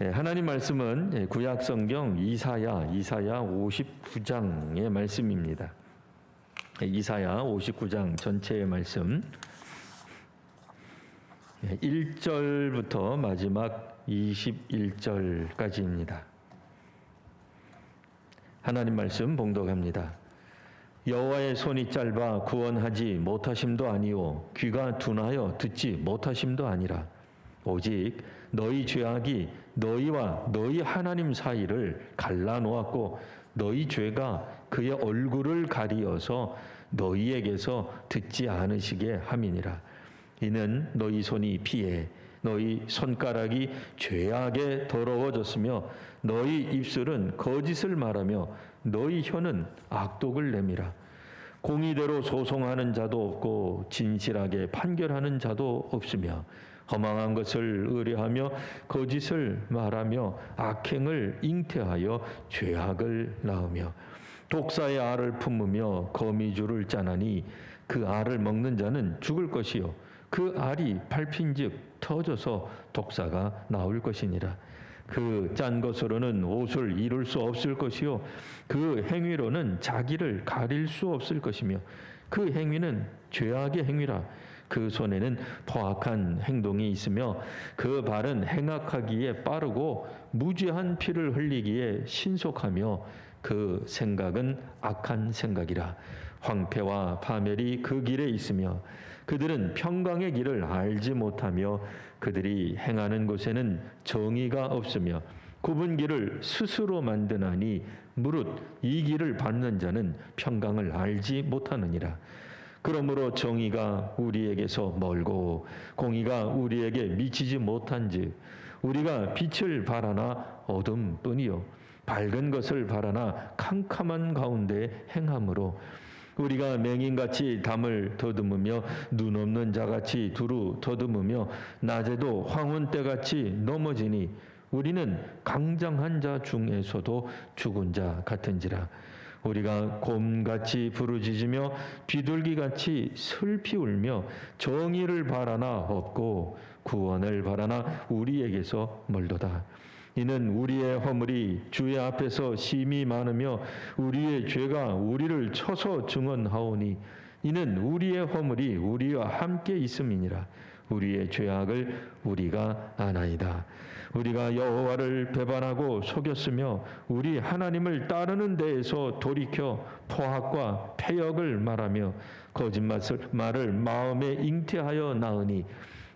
하나님 말씀은 구약 성경 이사야 59장의 말씀입니다. 이사야 59장 전체의 말씀 1절부터 마지막 21절까지입니다. 하나님 말씀 봉독합니다. 여호와의 손이 짧아 구원하지 못하심도 아니요 귀가 둔하여 듣지 못하심도 아니라 오직 너희 죄악이 너희와 너희 하나님 사이를 갈라놓았고 너희 죄가 그의 얼굴을 가리어서 너희에게서 듣지 않으시게 함이니라. 이는 너희 손이 피해 너희 손가락이 죄악에 더러워졌으며 너희 입술은 거짓을 말하며 너희 혀는 악독을 내밀어 공의대로 소송하는 자도 없고 진실하게 판결하는 자도 없으며 허망한 것을 의뢰하며 거짓을 말하며 악행을 잉태하여 죄악을 낳으며 독사의 알을 품으며 거미줄을 짜나니 그 알을 먹는 자는 죽을 것이요 그 알이 밟힌즉 터져서 독사가 나올 것이니라. 그 짠 것으로는 옷을 이룰 수 없을 것이요 그 행위로는 자기를 가릴 수 없을 것이며 그 행위는 죄악의 행위라. 그 손에는 포악한 행동이 있으며 그 발은 행악하기에 빠르고 무죄한 피를 흘리기에 신속하며 그 생각은 악한 생각이라. 황폐와 파멸이 그 길에 있으며 그들은 평강의 길을 알지 못하며 그들이 행하는 곳에는 정의가 없으며 굽은 길을 스스로 만드나니 무릇 이 길을 받는 자는 평강을 알지 못하느니라. 그러므로 정의가 우리에게서 멀고 공의가 우리에게 미치지 못한즉 우리가 빛을 바라나 어둠뿐이요 밝은 것을 바라나 캄캄한 가운데 행함으로 우리가 맹인같이 담을 더듬으며 눈 없는 자같이 두루 더듬으며 낮에도 황혼 때같이 넘어지니 우리는 강장한 자 중에서도 죽은 자 같은지라. 우리가 곰같이 부르짖으며 비둘기같이 슬피 울며 정의를 바라나 없고 구원을 바라나 우리에게서 멀도다. 이는 우리의 허물이 주의 앞에서 심히 많으며 우리의 죄가 우리를 쳐서 증언하오니 이는 우리의 허물이 우리와 함께 있음이니라. 우리의 죄악을 우리가 아나이다. 우리가 여호와를 배반하고 속였으며 우리 하나님을 따르는 데에서 돌이켜 포악과 패역을 말하며 거짓말을 마음에 잉태하여 낳으니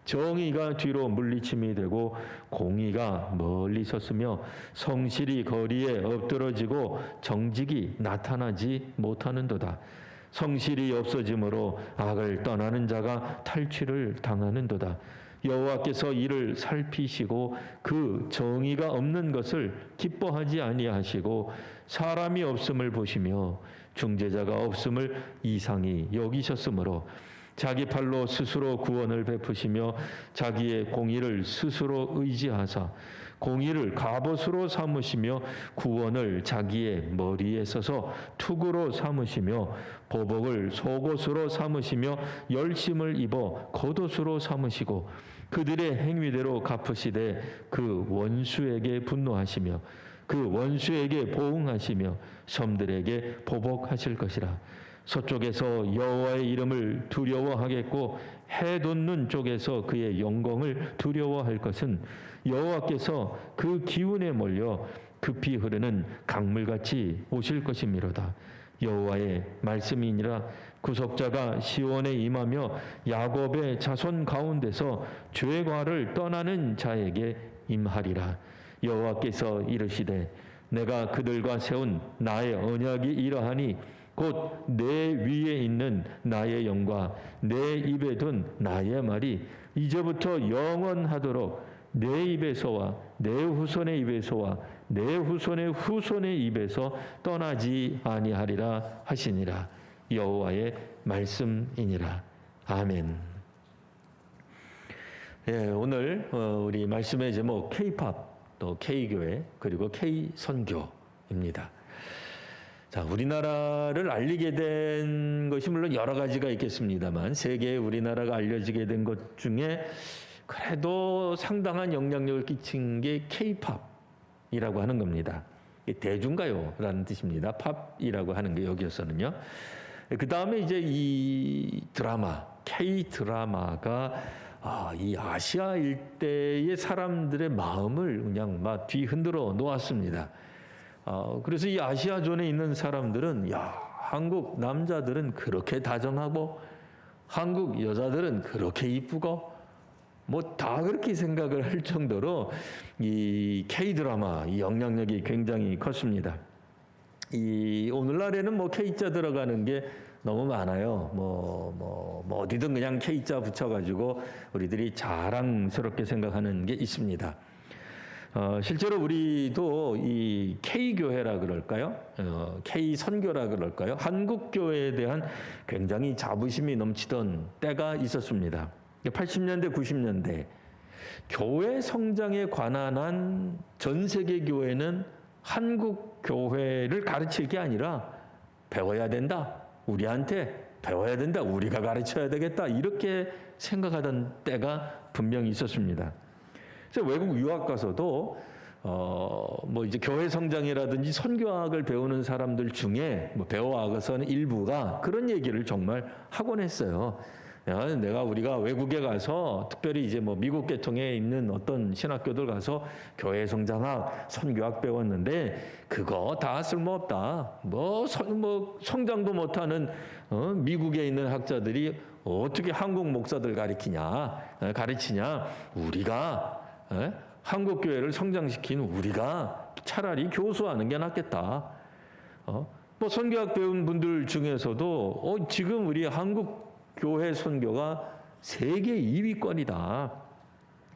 정의가 뒤로 물리침이 되고 공의가 멀리 섰으며 성실이 거리에 엎드러지고 정직이 나타나지 못하는도다. 성실이 없어짐으로 악을 떠나는 자가 탈취를 당하는도다. 여호와께서 이를 살피시고 그 정의가 없는 것을 기뻐하지 아니하시고 사람이 없음을 보시며 중재자가 없음을 이상히 여기셨으므로 자기 팔로 스스로 구원을 베푸시며 자기의 공의를 스스로 의지하사 공의를 갑옷으로 삼으시며 구원을 자기의 머리에 써서 투구로 삼으시며 보복을 속옷으로 삼으시며 열심을 입어 겉옷으로 삼으시고 그들의 행위대로 갚으시되 그 원수에게 분노하시며 그 원수에게 보응하시며 섬들에게 보복하실 것이라. 서쪽에서 여호와의 이름을 두려워하겠고 해 돋는 쪽에서 그의 영광을 두려워할 것은 여호와께서 그 기운에 몰려 급히 흐르는 강물같이 오실 것이미로다. 여호와의 말씀이니라. 구속자가 시온에 임하며 야곱의 자손 가운데서 죄과를 떠나는 자에게 임하리라. 여호와께서 이르시되 내가 그들과 세운 나의 언약이 이러하니 곧 내 위에 있는 나의 영과 내 입에 둔 나의 말이 이제부터 영원하도록 내 입에서와 내 후손의 입에서와 내 후손의 후손의 입에서 떠나지 아니하리라 하시니라. 여호와의 말씀이니라. 아멘. 예, 오늘 우리 말씀의 제목 K-팝, 또 K교회, 그리고 K-선교입니다. 자, 우리나라를 알리게 된 것이 물론 여러 가지가 있겠습니다만 세계에 우리나라가 알려지게 된 것 중에 그래도 상당한 영향력을 끼친 게 K-팝이라고 하는 겁니다. 대중가요라는 뜻입니다. 팝이라고 하는 게 여기에서는요. 그 다음에 이제 이 드라마, K-드라마가 이 아시아 일대의 사람들의 마음을 그냥 막 뒤흔들어 놓았습니다. 그래서 이 아시아존에 있는 사람들은 한국 남자들은 그렇게 다정하고 한국 여자들은 그렇게 이쁘고 뭐 다 그렇게 생각을 할 정도로 이 K-드라마 이 영향력이 굉장히 컸습니다. 이 오늘날에는 뭐 K자 들어가는 게 너무 많아요. 뭐 어디든 그냥 K자 붙여가지고 우리들이 자랑스럽게 생각하는 게 있습니다. 실제로 우리도 이 K교회라 그럴까요? K선교라 그럴까요? 한국교회에 대한 굉장히 자부심이 넘치던 때가 있었습니다. 80년대, 90년대 교회 성장에 관한 한 전 세계 교회는 한국 교회를 가르칠 게 아니라 배워야 된다. 우리한테 배워야 된다. 우리가 가르쳐야 되겠다. 이렇게 생각하던 때가 분명히 있었습니다. 그래서 외국 유학 가서도 뭐 이제 교회 성장이라든지 선교학을 배우는 사람들 중에 뭐 배워와서는 일부가 그런 얘기를 정말 하곤 했어요. 우리가 외국에 가서 특별히 이제 뭐 미국 계통에 있는 어떤 신학교들 가서 교회 성장학, 선교학 배웠는데 그거 다 쓸모없다. 뭐 성장도 못하는 미국에 있는 학자들이 어떻게 한국 목사들 가르치냐? 우리가 한국 교회를 성장시킨 우리가 차라리 교수하는 게 낫겠다. 뭐 선교학 배운 분들 중에서도 지금 우리 한국 교회 선교가 세계 2위권이다.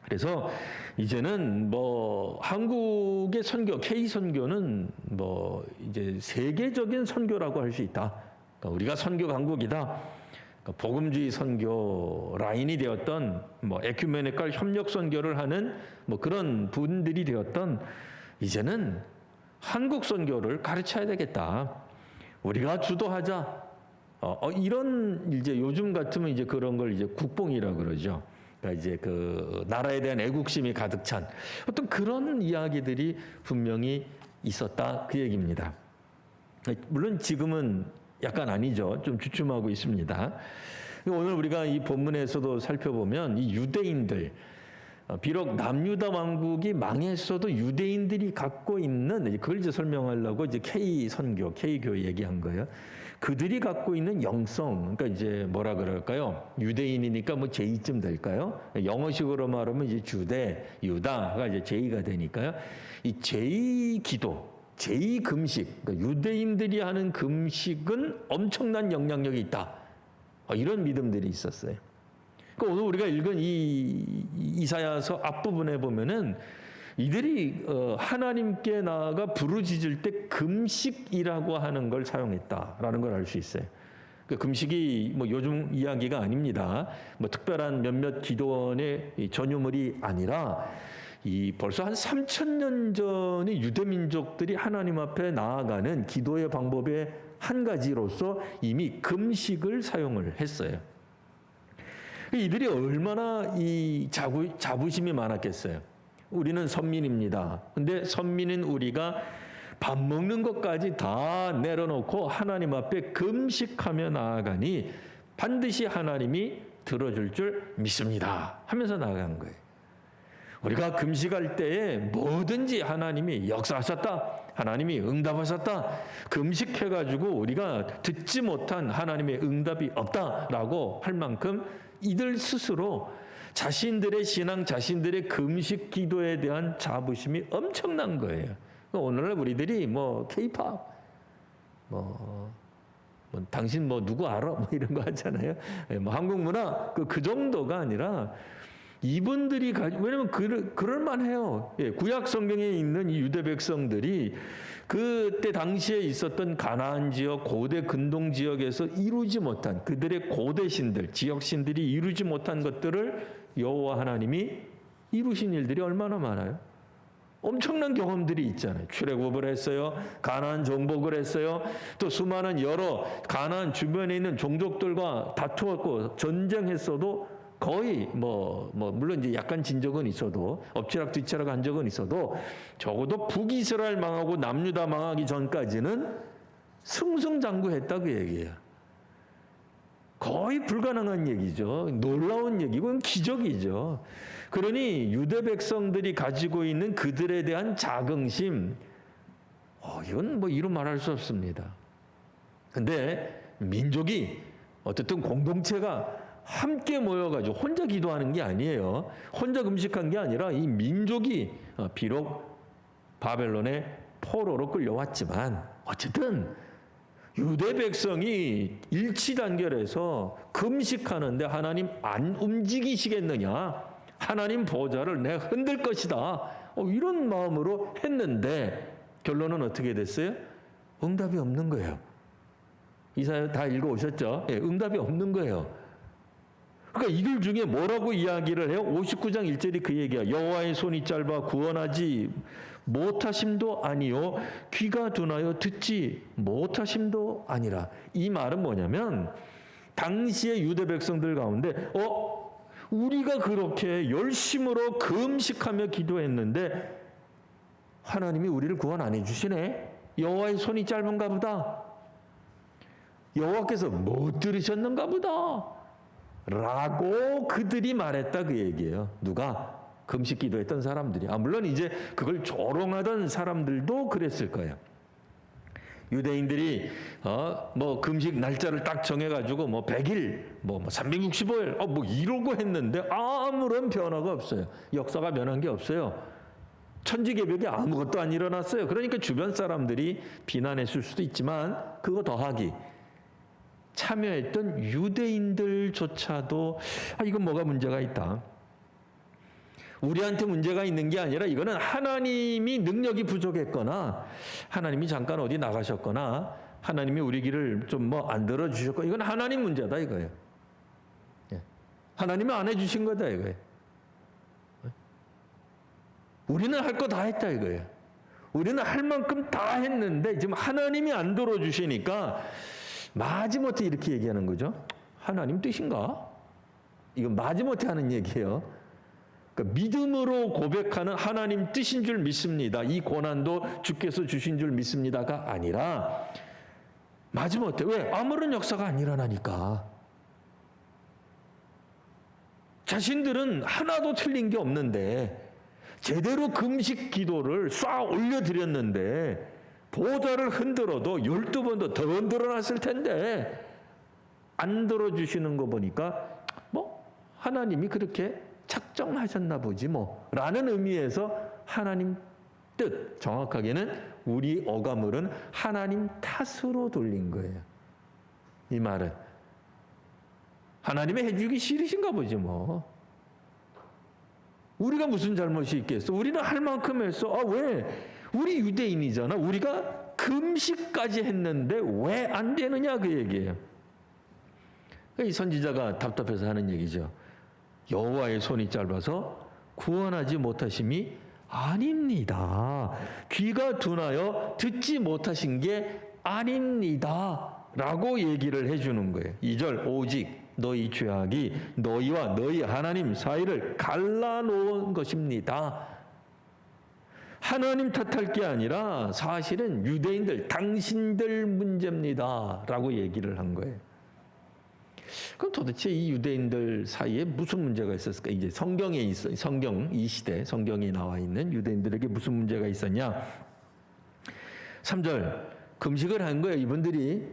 그래서 이제는 뭐 한국의 선교, K 선교는 뭐 이제 세계적인 선교라고 할 수 있다. 그러니까 우리가 선교 강국이다. 그러니까 복음주의 선교 라인이 되었던 뭐 에큐메니컬 협력 선교를 하는 뭐 그런 분들이 되었던 이제는 한국 선교를 가르쳐야 되겠다. 우리가 주도하자. 이런 이제 요즘 같으면 이제 그런 걸 이제 국뽕이라 그러죠. 그러니까 이제 그 나라에 대한 애국심이 가득 찬 어떤 그런 이야기들이 분명히 있었다 그 얘기입니다. 물론 지금은 약간 아니죠. 좀 주춤하고 있습니다. 오늘 우리가 이 본문에서도 살펴보면 이 유대인들 비록 남유다 왕국이 망했어도 유대인들이 갖고 있는 그걸 이제 설명하려고 이제 K 선교, K 교회 얘기한 거예요. 그들이 갖고 있는 영성, 그러니까 이제 뭐라 그럴까요? 유대인이니까 뭐 제2쯤 될까요? 영어식으로 말하면 이제 주대, 유다가 이제 제2가 되니까요. 이 제2 기도, 제2 금식, 그러니까 유대인들이 하는 금식은 엄청난 영향력이 있다. 이런 믿음들이 있었어요. 그러니까 오늘 우리가 읽은 이 이사야서 앞부분에 보면은 이들이 하나님께 나아가 부르짖을 때 금식이라고 하는 걸 사용했다라는 걸 알 수 있어요. 그 금식이 뭐 요즘 이야기가 아닙니다. 뭐 특별한 몇몇 기도원의 전유물이 아니라 이 벌써 한 3,000년 전의 유대 민족들이 하나님 앞에 나아가는 기도의 방법의 한 가지로서 이미 금식을 사용을 했어요. 이들이 얼마나 이 자부심이 많았겠어요. 우리는 선민입니다. 근데 선민인 우리가 밥 먹는 것까지 다 내려놓고 하나님 앞에 금식하며 나아가니 반드시 하나님이 들어줄 줄 믿습니다. 하면서 나아간 거예요. 우리가 금식할 때에 뭐든지 하나님이 역사하셨다. 하나님이 응답하셨다. 금식해가지고 우리가 듣지 못한 하나님의 응답이 없다라고 할 만큼 이들 스스로 자신들의 신앙, 자신들의 금식 기도에 대한 자부심이 엄청난 거예요. 오늘날 우리들이 뭐 K-팝, 뭐 당신 뭐 누구 알아? 뭐 이런 거 하잖아요. 뭐 한국 문화 그 정도가 아니라 이분들이 왜냐면 그럴만해요. 구약 성경에 있는 이 유대 백성들이 그때 당시에 있었던 가나안 지역, 고대 근동 지역에서 이루지 못한 그들의 고대 신들, 지역 신들이 이루지 못한 것들을 여호와 하나님이 이루신 일들이 얼마나 많아요. 엄청난 경험들이 있잖아요. 출애굽을 했어요. 가나안 정복을 했어요. 또 수많은 여러 가나안 주변에 있는 종족들과 다투었고 전쟁했어도 거의 물론 이제 약간 진 적은 있어도 엎치락뒤치락 한 적은 있어도 적어도 북이스라엘 망하고 남유다 망하기 전까지는 승승장구했다 그 얘기예요. 거의 불가능한 얘기죠. 놀라운 얘기고 기적이죠. 그러니 유대 백성들이 가지고 있는 그들에 대한 자긍심, 이건 이루 말할 수 없습니다. 근데 민족이 어쨌든 공동체가 함께 모여가지고 혼자 기도하는 게 아니에요. 혼자 금식한 게 아니라 이 민족이 비록 바벨론의 포로로 끌려왔지만 어쨌든 유대 백성이 일치단결해서 금식하는데 하나님 안 움직이시겠느냐? 하나님 보좌를 내가 흔들 것이다. 이런 마음으로 했는데 결론은 어떻게 됐어요? 응답이 없는 거예요. 이사야 다 읽어오셨죠? 응답이 없는 거예요. 그러니까 이들 중에 뭐라고 이야기를 해요? 59장 1절이 그 얘기야. 여호와의 손이 짧아 구원하지 못하심도 아니요 귀가 둔하여 듣지 못하심도 아니라. 이 말은 뭐냐면 당시의 유대 백성들 가운데 우리가 그렇게 열심으로 금식하며 기도했는데 하나님이 우리를 구원 안 해주시네. 여호와의 손이 짧은가 보다. 여호와께서 못 들으셨는가 보다. 라고 그들이 말했다 그 얘기예요. 누가? 금식 기도했던 사람들이. 물론 이제 그걸 조롱하던 사람들도 그랬을 거예요. 유대인들이 금식 날짜를 딱 정해가지고 100일, 365일, 이러고 했는데 아무런 변화가 없어요. 역사가 변한 게 없어요. 천지개벽이 아무것도 안 일어났어요. 그러니까 주변 사람들이 비난했을 수도 있지만 그거 더하기 참여했던 유대인들조차도 이건 뭐가 문제가 있다. 우리한테 문제가 있는 게 아니라 이거는 하나님이 능력이 부족했거나 하나님이 잠깐 어디 나가셨거나 하나님이 우리 길을 좀 안 들어주셨거나 이건 하나님 문제다 이거예요. 하나님이 안 해주신 거다 이거예요. 우리는 할 거 다 했다 이거예요. 우리는 할 만큼 다 했는데 지금 하나님이 안 들어주시니까 마지못해 이렇게 얘기하는 거죠. 하나님 뜻인가? 이건 마지못해 하는 얘기예요. 그러니까 믿음으로 고백하는 하나님 뜻인 줄 믿습니다. 이 고난도 주께서 주신 줄 믿습니다가 아니라 마지못해 왜? 아무런 역사가 안 일어나니까. 자신들은 하나도 틀린 게 없는데 제대로 금식 기도를 쏴 올려드렸는데 보좌를 흔들어도 12번도 더 흔들어놨을 텐데 안 들어주시는 거 보니까 하나님이 그렇게 작정하셨나 보지 라는 의미에서 하나님 뜻, 정확하게는 우리 어감으로는 하나님 탓으로 돌린 거예요. 이 말은 하나님이 해주기 싫으신가 보지 우리가 무슨 잘못이 있겠어? 우리는 할 만큼 했어. 왜? 우리 유대인이잖아. 우리가 금식까지 했는데 왜 안 되느냐 그 얘기예요. 이 선지자가 답답해서 하는 얘기죠. 여호와의 손이 짧아서 구원하지 못하심이 아닙니다. 귀가 둔하여 듣지 못하신 게 아닙니다. 라고 얘기를 해주는 거예요. 2절 오직 너희 죄악이 너희와 너희 하나님 사이를 갈라놓은 것입니다. 하나님 탓할 게 아니라 사실은 유대인들 당신들 문제입니다. 라고 얘기를 한 거예요. 그럼 도대체 이 유대인들 사이에 무슨 문제가 있었을까? 이제 성경에 있어, 성경 이 시대 성경에 나와 있는 유대인들에게 무슨 문제가 있었냐? 3절 금식을 한 거예요. 이분들이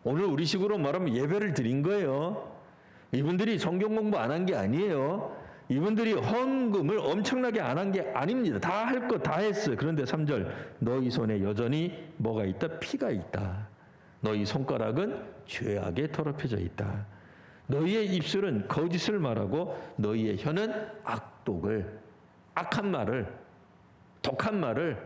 오늘 우리식으로 말하면 예배를 드린 거예요. 이분들이 성경 공부 안 한 게 아니에요. 이분들이 헌금을 엄청나게 안 한 게 아닙니다. 다 할 거 다 했어요. 그런데 3절 너희 손에 여전히 뭐가 있다? 피가 있다. 너희 손가락은 죄악에 더럽혀져 있다. 너희의 입술은 거짓을 말하고 너희의 혀는 악한 말을, 독한 말을,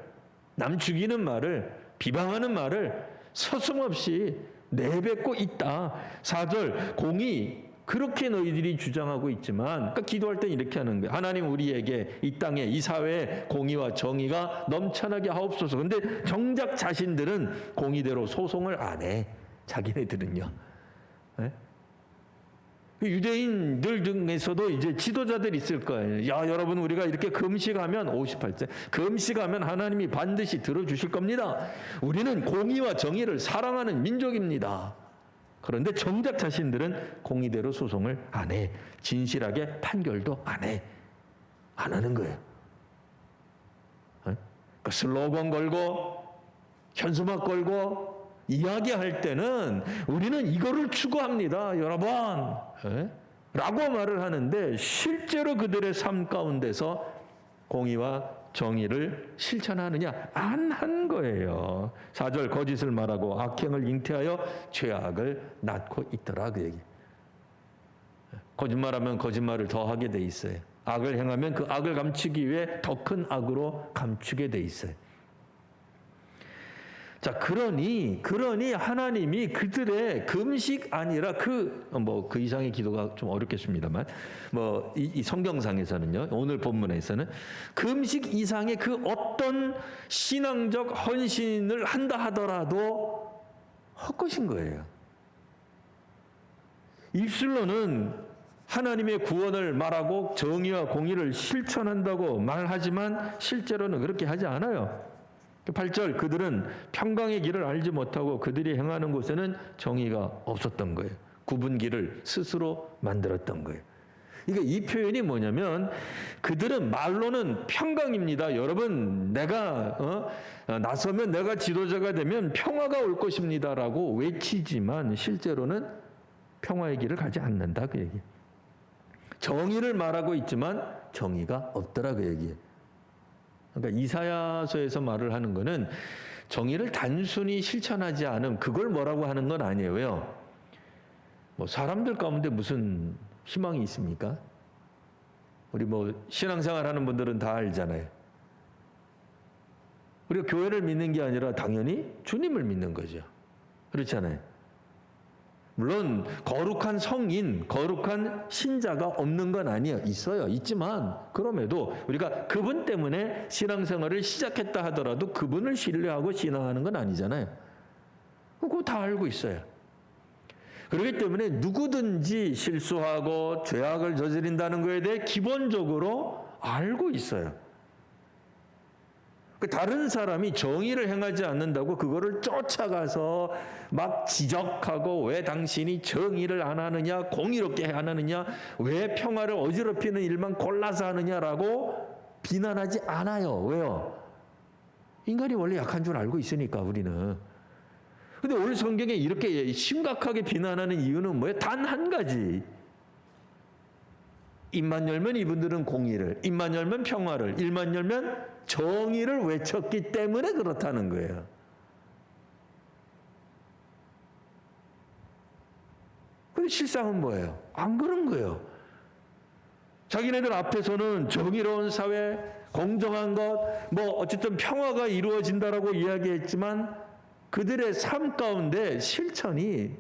남 죽이는 말을, 비방하는 말을 서슴없이 내뱉고 있다. 4절 공의 그렇게 너희들이 주장하고 있지만 그러니까 기도할 때 이렇게 하는 거예요. 하나님 우리에게 이 땅에 이 사회에 공의와 정의가 넘쳐나게 하옵소서. 근데 정작 자신들은 공의대로 소송을 안 해. 자기네들은요. 네? 유대인들 중에서도 이제 지도자들이 있을 거예요. 야, 여러분, 우리가 이렇게 금식하면 58절 금식하면 하나님이 반드시 들어주실 겁니다. 우리는 공의와 정의를 사랑하는 민족입니다. 그런데 정작 자신들은 공의대로 소송을 안 해. 진실하게 판결도 안 해. 안 하는 거예요. 그 슬로건 걸고 현수막 걸고 이야기할 때는 우리는 이거를 추구합니다, 여러분. 라고 말을 하는데 실제로 그들의 삶 가운데서 공의와 정의를 실천하느냐? 안 한 거예요. 4절 거짓을 말하고 악행을 잉태하여 죄악을 낳고 있더라, 그 얘기. 거짓말하면 거짓말을 더 하게 돼 있어요. 악을 행하면 그 악을 감추기 위해 더 큰 악으로 감추게 돼 있어요. 자, 그러니 하나님이 그들의 금식 아니라 그 이상의 기도가 좀 어렵겠습니다만, 이 성경상에서는요, 오늘 본문에서는 금식 이상의 그 어떤 신앙적 헌신을 한다 하더라도 헛것인 거예요. 입술로는 하나님의 구원을 말하고 정의와 공의를 실천한다고 말하지만 실제로는 그렇게 하지 않아요. 8절 그들은 평강의 길을 알지 못하고 그들이 행하는 곳에는 정의가 없었던 거예요. 굽은 길을 스스로 만들었던 거예요. 그러니까 이 표현이 뭐냐면 그들은 말로는 평강입니다. 여러분, 내가 나서면 내가 지도자가 되면 평화가 올 것입니다라고 외치지만 실제로는 평화의 길을 가지 않는다, 그 얘기. 정의를 말하고 있지만 정의가 없더라, 그 얘기예요. 그러니까 이사야서에서 말을 하는 거는 정의를 단순히 실천하지 않음, 그걸 뭐라고 하는 건 아니에요. 왜요? 사람들 가운데 무슨 희망이 있습니까? 우리 신앙생활 하는 분들은 다 알잖아요. 우리가 교회를 믿는 게 아니라 당연히 주님을 믿는 거죠. 그렇잖아요. 물론 거룩한 성인, 거룩한 신자가 없는 건 아니에요. 있어요. 있지만 그럼에도 우리가 그분 때문에 신앙생활을 시작했다 하더라도 그분을 신뢰하고 신앙하는 건 아니잖아요. 그거 다 알고 있어요. 그렇기 때문에 누구든지 실수하고 죄악을 저지른다는 것에 대해 기본적으로 알고 있어요. 다른 사람이 정의를 행하지 않는다고 그거를 쫓아가서 막 지적하고 왜 당신이 정의를 안 하느냐, 공의롭게 안 하느냐, 왜 평화를 어지럽히는 일만 골라서 하느냐라고 비난하지 않아요. 왜요? 인간이 원래 약한 줄 알고 있으니까 우리는. 근데 오늘 성경에 이렇게 심각하게 비난하는 이유는 뭐예요? 단 한 가지. 입만 열면 이분들은 공의를, 입만 열면 평화를, 입만 열면 정의를 외쳤기 때문에 그렇다는 거예요. 근데 실상은 뭐예요? 안 그런 거예요. 자기네들 앞에서는 정의로운 사회, 공정한 것, 어쨌든 평화가 이루어진다라고 이야기했지만 그들의 삶 가운데 실천이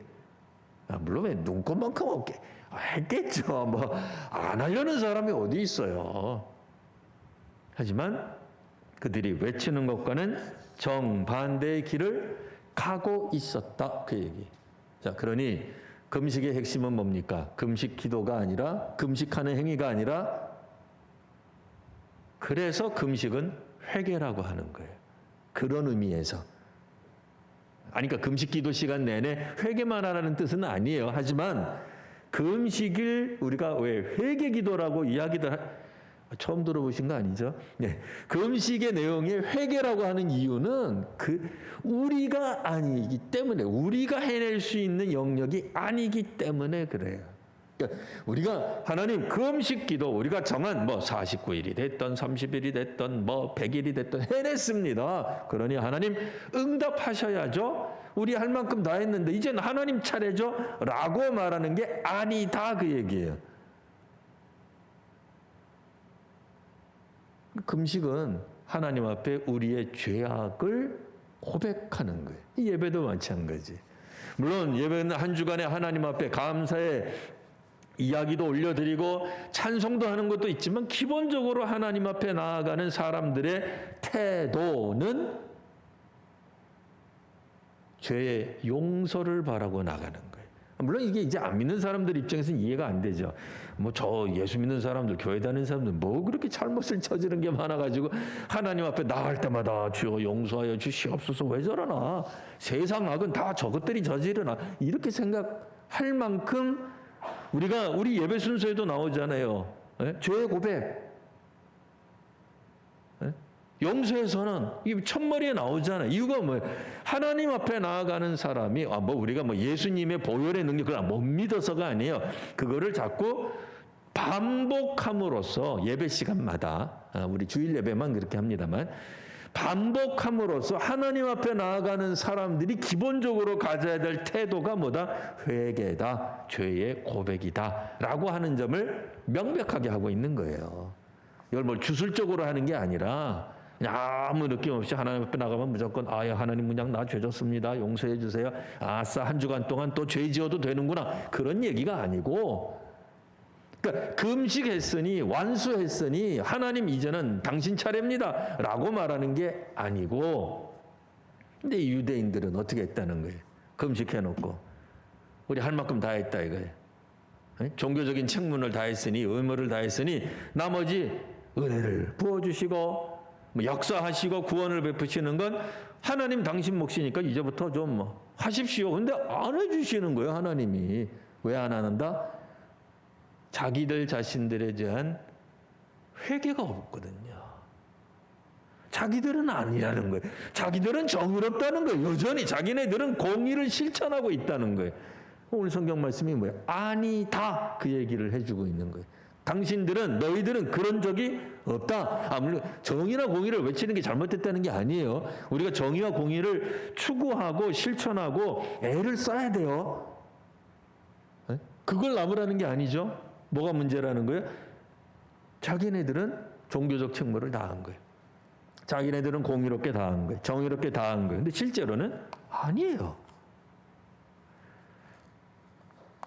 물론 눈꽃만큼 없게 했겠죠. 안 하려는 사람이 어디 있어요. 하지만 그들이 외치는 것과는 정반대의 길을 가고 있었다, 그 얘기. 자, 그러니 금식의 핵심은 뭡니까? 금식 기도가 아니라, 금식하는 행위가 아니라, 그래서 금식은 회개라고 하는 거예요. 그런 의미에서. 그러니까 금식 기도 시간 내내 회개만 하라는 뜻은 아니에요. 하지만 금식을 우리가 왜 회개 기도라고 처음 들어보신 거 아니죠? 네. 금식의 내용이 회개라고 하는 이유는 우리가 아니기 때문에, 우리가 해낼 수 있는 영역이 아니기 때문에 그래요. 그러니까 우리가 하나님 금식 기도 우리가 정한 49일이 됐던 30일이 됐던 100일이 됐던 해냈습니다. 그러니 하나님 응답하셔야죠. 우리 할 만큼 다 했는데 이제는 하나님 차례죠 라고 말하는 게 아니다, 그 얘기예요. 금식은 하나님 앞에 우리의 죄악을 고백하는 거예요. 이 예배도 마찬가지. 물론 예배는 한 주간에 하나님 앞에 감사의 이야기도 올려드리고 찬송도 하는 것도 있지만 기본적으로 하나님 앞에 나아가는 사람들의 태도는 죄의 용서를 바라고 나가는 거예요. 물론 이게 이제 안 믿는 사람들 입장에서는 이해가 안 되죠. 뭐 저 예수 믿는 사람들, 교회 다니는 사람들 뭐 그렇게 잘못을 저지른 게 많아가지고 하나님 앞에 나갈 때마다 주여 용서하여 주시옵소서 왜 저러나 세상 악은 다 저것들이 저지르나 이렇게 생각할 만큼 우리 예배 순서에도 나오잖아요. 예? 죄의 고백. 예? 용서에서는 이 첫머리에 나오잖아요. 이유가 뭐예요? 하나님 앞에 나아가는 사람이 우리가 예수님의 보혈의 능력을 못 믿어서가 아니에요. 그거를 자꾸 반복함으로써 예배 시간마다 우리 주일 예배만 그렇게 합니다만 반복함으로써 하나님 앞에 나아가는 사람들이 기본적으로 가져야 될 태도가 뭐다? 회개다, 죄의 고백이다라고 하는 점을 명백하게 하고 있는 거예요. 이걸 뭐 주술적으로 하는 게 아니라 그냥 아무 느낌 없이 하나님 앞에 나가면 무조건 하나님 그냥 나 죄 졌습니다. 용서해 주세요. 아싸 한 주간 동안 또 죄 지어도 되는구나. 그런 얘기가 아니고 그러니까 금식했으니 완수했으니 하나님 이제는 당신 차례입니다. 라고 말하는 게 아니고 근데 유대인들은 어떻게 했다는 거예요? 금식해놓고 우리 할 만큼 다 했다 이거예요. 종교적인 책문을 다 했으니 의무를 다 했으니 나머지 은혜를 부어주시고 역사하시고 구원을 베푸시는 건 하나님 당신 몫이니까 이제부터 좀 하십시오. 근데 안 해주시는 거예요. 하나님이. 왜 안 한다? 자기들 자신들에 대한 회개가 없거든요. 자기들은 아니라는 거예요. 자기들은 정의롭다는 거예요. 여전히 자기네들은 공의를 실천하고 있다는 거예요. 오늘 성경 말씀이 뭐예요? 아니다. 그 얘기를 해주고 있는 거예요. 너희들은 그런 적이 없다. 물론 정의나 공의를 외치는 게 잘못됐다는 게 아니에요. 우리가 정의와 공의를 추구하고 실천하고 애를 써야 돼요. 그걸 남으라는 게 아니죠. 뭐가 문제라는 거예요? 자기네들은 종교적 책무를 다한 거예요. 자기네들은 공의롭게 다한 거예요. 정의롭게 다한 거예요. 근데 실제로는 아니에요.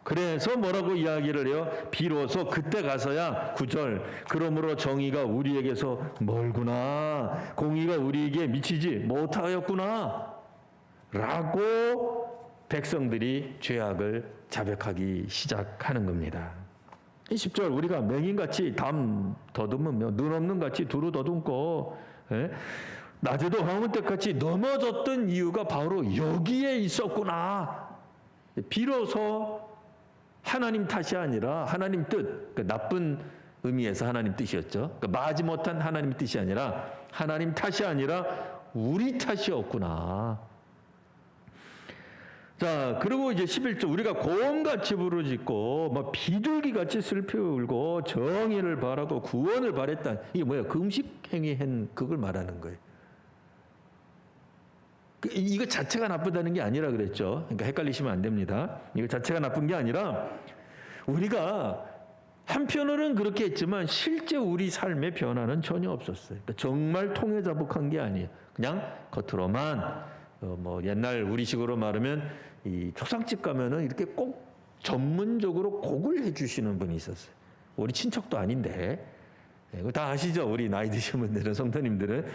그래서 뭐라고 이야기를 해요? 비로소 그때 가서야 9절 그러므로 정의가 우리에게서 멀구나 공의가 우리에게 미치지 못하였구나 라고 백성들이 죄악을 자백하기 시작하는 겁니다. 10절 우리가 맹인같이 담 더듬으며 눈 없는 같이 두루 더듬고 낮에도 황혼 때같이 넘어졌던 이유가 바로 여기에 있었구나. 비로소 하나님 탓이 아니라 하나님 뜻, 나쁜 의미에서 하나님 뜻이었죠. 마지못한 하나님 뜻이 아니라 하나님 탓이 아니라 우리 탓이었구나. 자, 그리고 이제 11절 우리가 고음같이 부르짖고 비둘기같이 슬피 울고 정의를 바라고 구원을 바랬다. 이게 뭐예요? 금식 행위한 그걸 말하는 거예요. 이거 자체가 나쁘다는 게 아니라 그랬죠. 그러니까 헷갈리시면 안 됩니다. 이거 자체가 나쁜 게 아니라 우리가 한편으로는 그렇게 했지만 실제 우리 삶의 변화는 전혀 없었어요. 그러니까 정말 통회자복한 게 아니에요. 그냥 겉으로만 옛날 우리식으로 말하면 이 초상집 가면은 이렇게 꼭 전문적으로 곡을 해주시는 분이 있었어요. 우리 친척도 아닌데. 이거 다 아시죠? 우리 나이 드신 분들은, 성도님들은.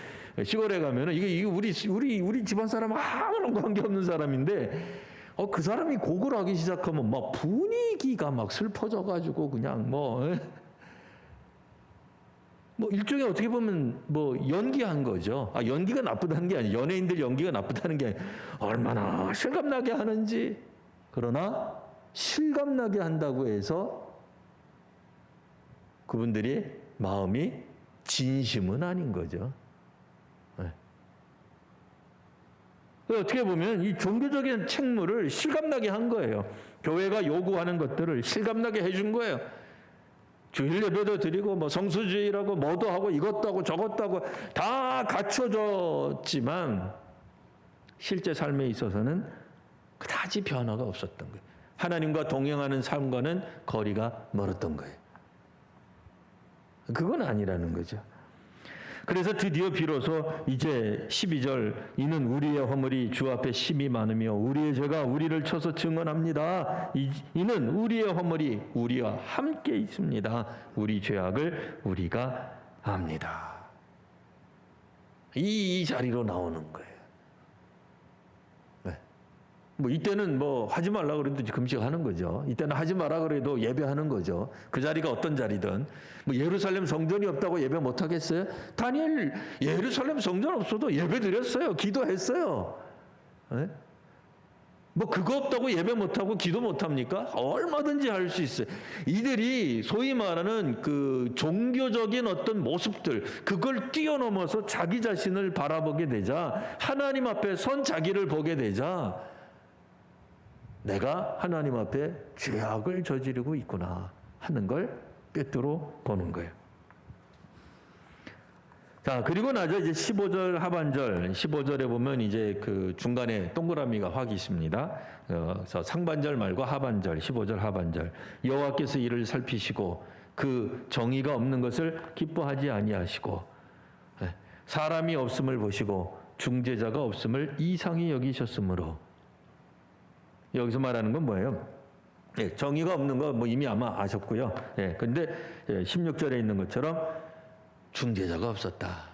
시골에 가면은, 이게 우리 집안 사람 아무런 관계없는 사람인데, 그 사람이 곡을 하기 시작하면 막 분위기가 막 슬퍼져가지고 그냥 일종의 어떻게 보면 연기한 거죠. 연기가 나쁘다는 게 아니에요. 연예인들 연기가 나쁘다는 게 아니에요. 얼마나 실감나게 하는지. 그러나 실감나게 한다고 해서 그분들이 마음이 진심은 아닌 거죠. 어떻게 보면 이 종교적인 책무를 실감나게 한 거예요. 교회가 요구하는 것들을 실감나게 해준 거예요. 주일 예배도 드리고 성수주의라고 뭐도 하고 이것도 하고 저것도 하고 다 갖춰졌지만 실제 삶에 있어서는 그다지 변화가 없었던 거예요. 하나님과 동행하는 삶과는 거리가 멀었던 거예요. 그건 아니라는 거죠. 그래서 드디어 비로소 이제 12절 이는 우리의 허물이 주 앞에 심히 많으며 우리의 죄가 우리를 쳐서 증언합니다. 이는 우리의 허물이 우리와 함께 있습니다. 우리 죄악을 우리가 압니다. 이 자리로 나오는 거예요. 뭐 이때는 뭐 하지 말라 그래도 금식하는 거죠. 이때는 하지 마라 그래도 예배하는 거죠. 그 자리가 어떤 자리든. 뭐 예루살렘 성전이 없다고 예배 못 하겠어요? 다니엘 예루살렘 성전 없어도 예배 드렸어요. 기도했어요. 네? 뭐 그거 없다고 예배 못하고 기도 못합니까? 얼마든지 할 수 있어요. 이들이 소위 말하는 그 종교적인 어떤 모습들, 그걸 뛰어넘어서 자기 자신을 바라보게 되자, 하나님 앞에 선 자기를 보게 되자, 내가 하나님 앞에 죄악을 저지르고 있구나 하는 걸 꿰뚫어 보는 거예요. 자, 그리고 나서 이제 15절 하반절, 15절에 보면 이제 그 중간에 동그라미가 확 있습니다. 그래서 상반절 말고 하반절, 15절 하반절. 여호와께서 이를 살피시고 그 정의가 없는 것을 기뻐하지 아니하시고 사람이 없음을 보시고 중재자가 없음을 이상히 여기셨으므로. 여기서 말하는 건 뭐예요? 예, 정의가 없는 거 뭐 이미 아마 아셨고요. 예, 근데 16절에 있는 것처럼 중재자가 없었다.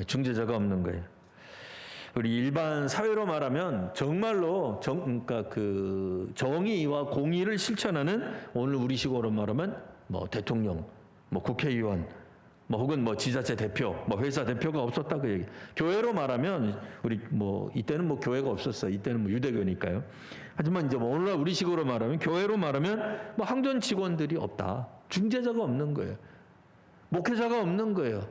중재자가 없는 거예요. 우리 일반 사회로 말하면 정말로 그러니까 그 정의와 공의를 실천하는, 오늘 우리식으로 말하면 뭐 대통령, 뭐 국회의원, 뭐 혹은 뭐 지자체 대표, 뭐 회사 대표가 없었다 그 얘기. 교회로 말하면 우리 뭐 이때는 뭐 교회가 없었어요. 이때는 뭐 유대교니까요. 하지만 이제 뭐 오늘날 우리식으로 말하면, 교회로 말하면 뭐 항전 직원들이 없다. 중재자가 없는 거예요. 목회자가 없는 거예요.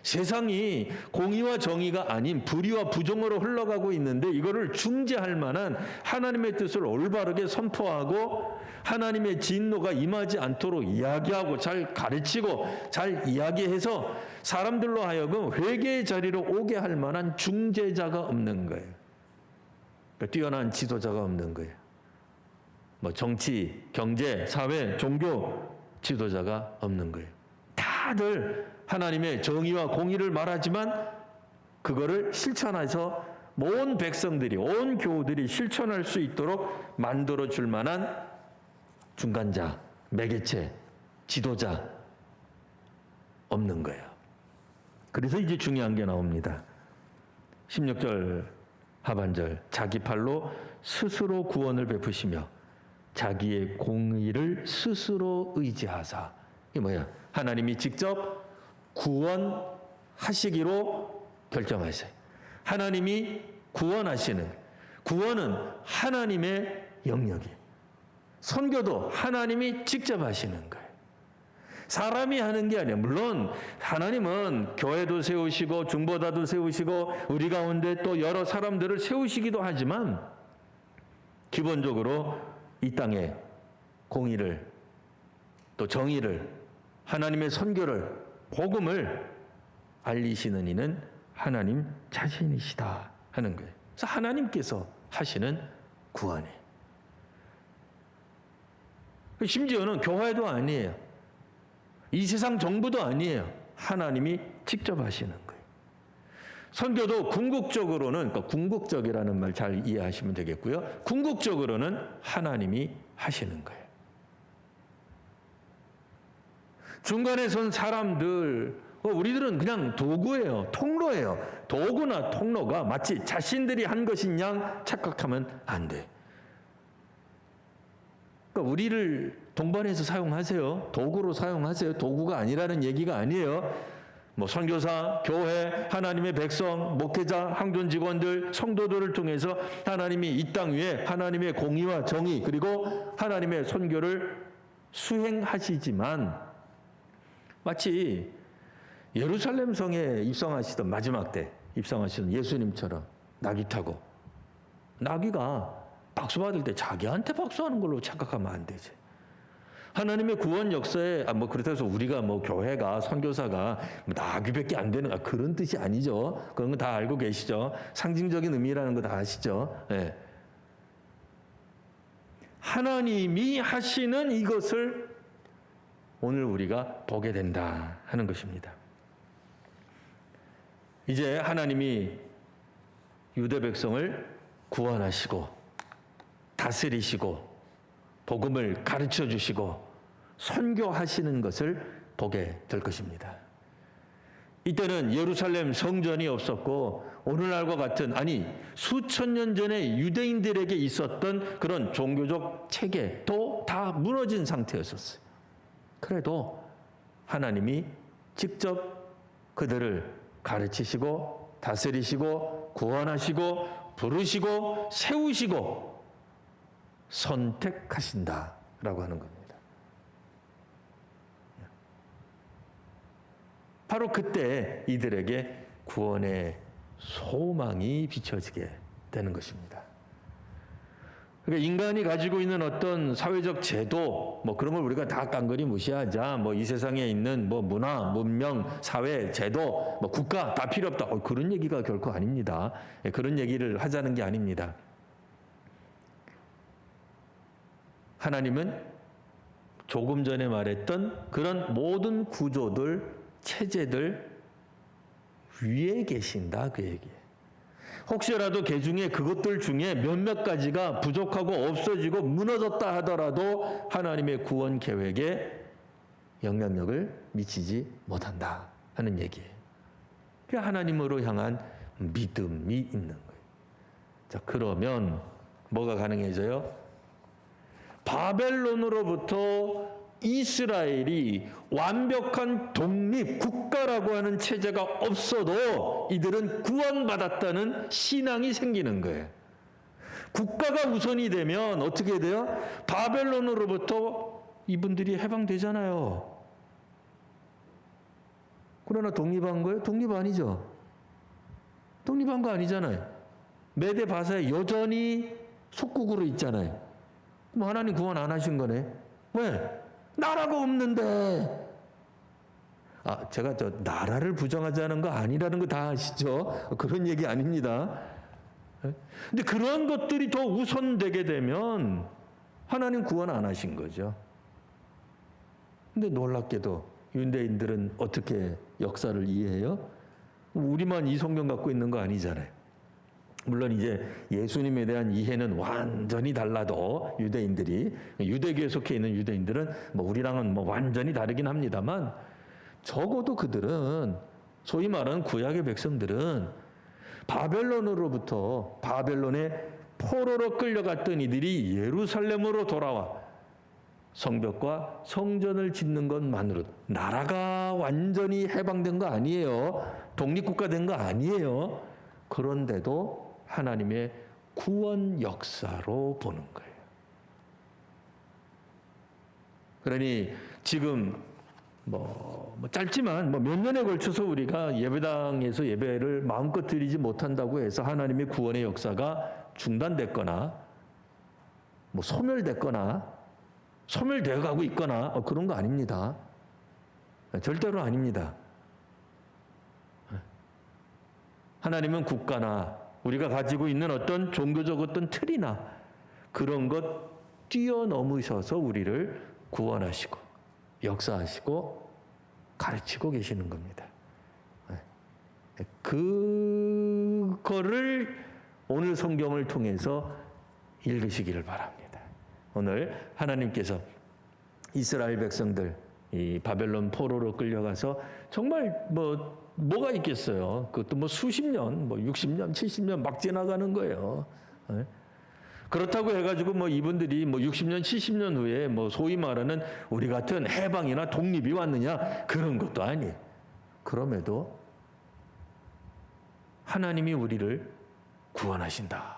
세상이 공의와 정의가 아닌 불의와 부정으로 흘러가고 있는데 이거를 중재할 만한 하나님의 뜻을 올바르게 선포하고 하나님의 진노가 임하지 않도록 이야기하고 잘 가르치고 잘 이야기해서 사람들로 하여금 회개의 자리로 오게 할 만한 중재자가 없는 거예요. 그러니까 뛰어난 지도자가 없는 거예요. 뭐 정치, 경제, 사회, 종교 지도자가 없는 거예요. 다들 하나님의 정의와 공의를 말하지만 그거를 실천해서 온 백성들이, 온 교우들이 실천할 수 있도록 만들어 줄 만한 중간자, 매개체, 지도자 없는 거예요. 그래서 이제 중요한 게 나옵니다. 16절 하반절, 자기 팔로 스스로 구원을 베푸시며 자기의 공의를 스스로 의지하사. 이게 뭐야? 하나님이 직접 구원하시기로 결정하세요. 하나님이 구원하시는, 구원은 하나님의 영역이에요. 선교도 하나님이 직접 하시는 거예요. 사람이 하는 게 아니에요. 물론 하나님은 교회도 세우시고 중보다도 세우시고 우리 가운데 또 여러 사람들을 세우시기도 하지만 기본적으로 이 땅에 공의를, 또 정의를, 하나님의 선교를, 복음을 알리시는 이는 하나님 자신이시다 하는 거예요. 그래서 하나님께서 하시는 구원이에요. 심지어는 교회도 아니에요. 이 세상 정부도 아니에요. 하나님이 직접 하시는 거예요. 선교도 궁극적으로는, 그러니까 궁극적이라는 말 잘 이해하시면 되겠고요. 궁극적으로는 하나님이 하시는 거예요. 중간에 선 사람들, 우리들은 그냥 도구예요. 통로예요. 도구나 통로가 마치 자신들이 한 것인 양 착각하면 안 돼. 그러니까 우리를 동반해서 사용하세요. 도구로 사용하세요. 도구가 아니라는 얘기가 아니에요. 뭐 선교사, 교회, 하나님의 백성, 목회자, 항전 직원들, 성도들을 통해서 하나님이 이 땅 위에 하나님의 공의와 정의 그리고 하나님의 선교를 수행하시지만 마치 예루살렘 성에 입성하시던 마지막 때 입성하시던 예수님처럼 나귀 타고, 나귀가 박수 받을 때 자기한테 박수하는 걸로 착각하면 안 되지. 하나님의 구원 역사에 뭐 그렇다고 해서 우리가 뭐 교회가, 선교사가 나귀밖에 안 되는 그런 뜻이 아니죠. 그런 거 다 알고 계시죠. 상징적인 의미라는 거 다 아시죠. 네. 하나님이 하시는 이것을 오늘 우리가 보게 된다 하는 것입니다. 이제 하나님이 유대 백성을 구원하시고 다스리시고 복음을 가르쳐 주시고 선교하시는 것을 보게 될 것입니다. 이때는 예루살렘 성전이 없었고 오늘날과 같은 수천 년 전에 유대인들에게 있었던 그런 종교적 체계도 다 무너진 상태였었어요. 그래도 하나님이 직접 그들을 가르치시고 다스리시고 구원하시고 부르시고 세우시고 선택하신다라고 하는 겁니다. 바로 그때 이들에게 구원의 소망이 비춰지게 되는 것입니다. 그러니까 인간이 가지고 있는 어떤 사회적 제도, 그런 걸 우리가 다 깡그리 무시하자. 이 세상에 있는 문화, 문명, 사회, 제도, 국가 다 필요 없다. 그런 얘기가 결코 아닙니다. 그런 얘기를 하자는 게 아닙니다. 하나님은 조금 전에 말했던 그런 모든 구조들, 체제들 위에 계신다 그 얘기예요. 혹시라도 그 중에 그것들 중에 몇몇 가지가 부족하고 없어지고 무너졌다 하더라도 하나님의 구원 계획에 영향력을 미치지 못한다 하는 얘기예요. 그게 하나님으로 향한 믿음이 있는 거예요. 자, 그러면 뭐가 가능해져요? 바벨론으로부터 이스라엘이 완벽한 독립 국가라고 하는 체제가 없어도 이들은 구원받았다는 신앙이 생기는 거예요. 국가가 우선이 되면 어떻게 돼요? 바벨론으로부터 이분들이 해방되잖아요. 그러나 독립한 거예요? 독립 아니죠. 독립한 거 아니잖아요. 메데 바사에 여전히 속국으로 있잖아요. 그럼 하나님 구원 안 하신 거네. 왜? 나라가 없는데. 제가 나라를 부정하자는 거 아니라는 거 다 아시죠? 그런 얘기 아닙니다. 근데 그런 것들이 더 우선되게 되면 하나님 구원 안 하신 거죠. 근데 놀랍게도 유대인들은 어떻게 역사를 이해해요? 우리만 이 성경 갖고 있는 거 아니잖아요. 물론 이제 예수님에 대한 이해는 완전히 달라도 유대교에 속해 있는 유대인들은 우리랑은 완전히 다르긴 합니다만 적어도 그들은 소위 말하는 구약의 백성들은 바벨론의 포로로 끌려갔던 이들이 예루살렘으로 돌아와 성벽과 성전을 짓는 것만으로도 나라가 완전히 해방된 거 아니에요. 독립국가 된 거 아니에요. 그런데도 하나님의 구원 역사로 보는 거예요. 그러니 지금 짧지만 몇 년에 걸쳐서 우리가 예배당에서 예배를 마음껏 드리지 못한다고 해서 하나님의 구원의 역사가 중단됐거나 소멸됐거나 소멸되어 가고 있거나 그런 거 아닙니다. 절대로 아닙니다. 하나님은 국가나 우리가 가지고 있는 어떤 종교적 어떤 틀이나 그런 것 뛰어넘으셔서 우리를 구원하시고 역사하시고 가르치고 계시는 겁니다. 그거를 오늘 성경을 통해서 읽으시기를 바랍니다. 오늘 하나님께서 이스라엘 백성들 이 바벨론 포로로 끌려가서 정말 뭐가 있겠어요. 그것도 수십 년, 60년, 70년 막 지나가는 거예요. 그렇다고 해가지고 이분들이 60년, 70년 후에 소위 말하는 우리 같은 해방이나 독립이 왔느냐 그런 것도 아니에요. 그럼에도 하나님이 우리를 구원하신다.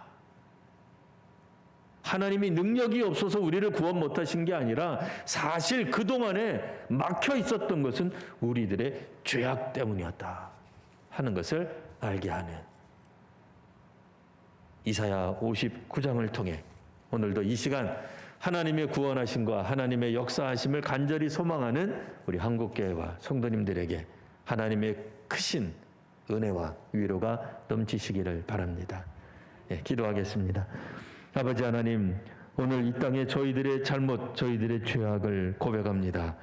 하나님이 능력이 없어서 우리를 구원 못하신 게 아니라 사실 그동안에 막혀 있었던 것은 우리들의 죄악 때문이었다 하는 것을 알게 하는 이사야 59장을 통해 오늘도 이 시간 하나님의 구원하심과 하나님의 역사하심을 간절히 소망하는 우리 한국교회와 성도님들에게 하나님의 크신 은혜와 위로가 넘치시기를 바랍니다. 기도하겠습니다. 아버지 하나님, 오늘 이 땅에 저희들의 잘못, 저희들의 죄악을 고백합니다.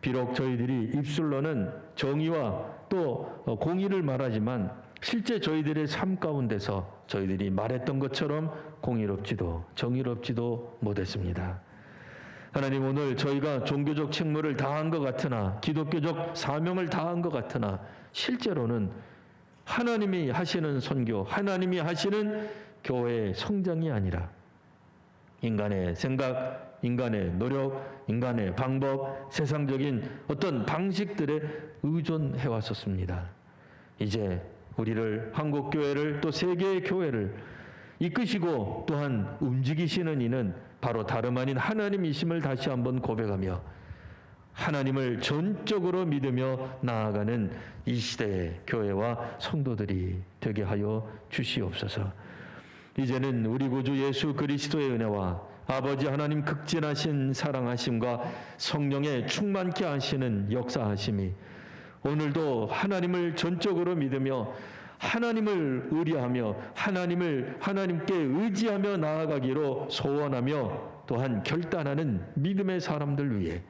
비록 저희들이 입술로는 정의와 또 공의를 말하지만 실제 저희들의 삶 가운데서 저희들이 말했던 것처럼 공의롭지도 정의롭지도 못했습니다. 하나님, 오늘 저희가 종교적 책무를 다한 것 같으나 기독교적 사명을 다한 것 같으나 실제로는 하나님이 하시는 선교, 하나님이 하시는 교회의 성장이 아니라 인간의 생각, 인간의 노력, 인간의 방법, 세상적인 어떤 방식들에 의존해 왔었습니다. 이제 우리를, 한국교회를, 또 세계의 교회를 이끄시고 또한 움직이시는 이는 바로 다름 아닌 하나님이심을 다시 한번 고백하며 하나님을 전적으로 믿으며 나아가는 이 시대의 교회와 성도들이 되게 하여 주시옵소서. 이제는 우리 구주 예수 그리스도의 은혜와 아버지 하나님 극진하신 사랑하심과 성령의 충만케 하시는 역사하심이 오늘도 하나님을 전적으로 믿으며 하나님을 의뢰하며 하나님께 의지하며 나아가기로 소원하며 또한 결단하는 믿음의 사람들 위해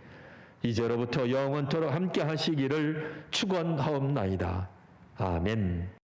이제로부터 영원토록 함께 하시기를 축원하옵나이다. 아멘.